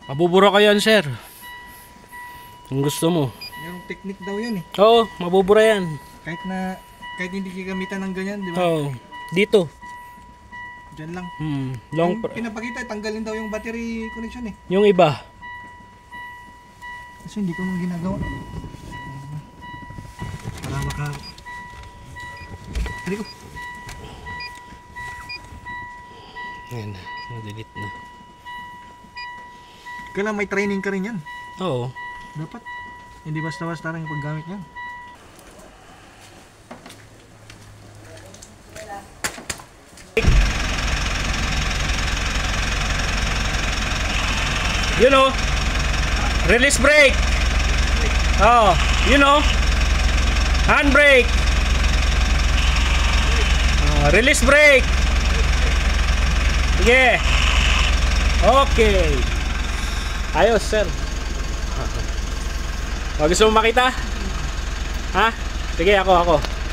Mabubura ka yan, sir. Kung gusto mo. Yung technique daw yun eh. Oo, mabubura yan. Kahit hindi gagamitan ng ganyan, di ba? Oo, dito. Diyan lang. Long Yung pinapakita, tanggalin daw yung battery connection eh. yung iba. Kasi hindi ko nang ginagawa. Para maka... Hari ko. Ayan, na-delete na. Kailangan may training ka rin yan. Oo. Dapat. Hindi basta-basta lang yung paggamit yan. You know, release brake. Oh, you know, handbrake. Release brake. Sige. Okay. Ayos, sir. Gusto mo makita? Ha? Sige, ako.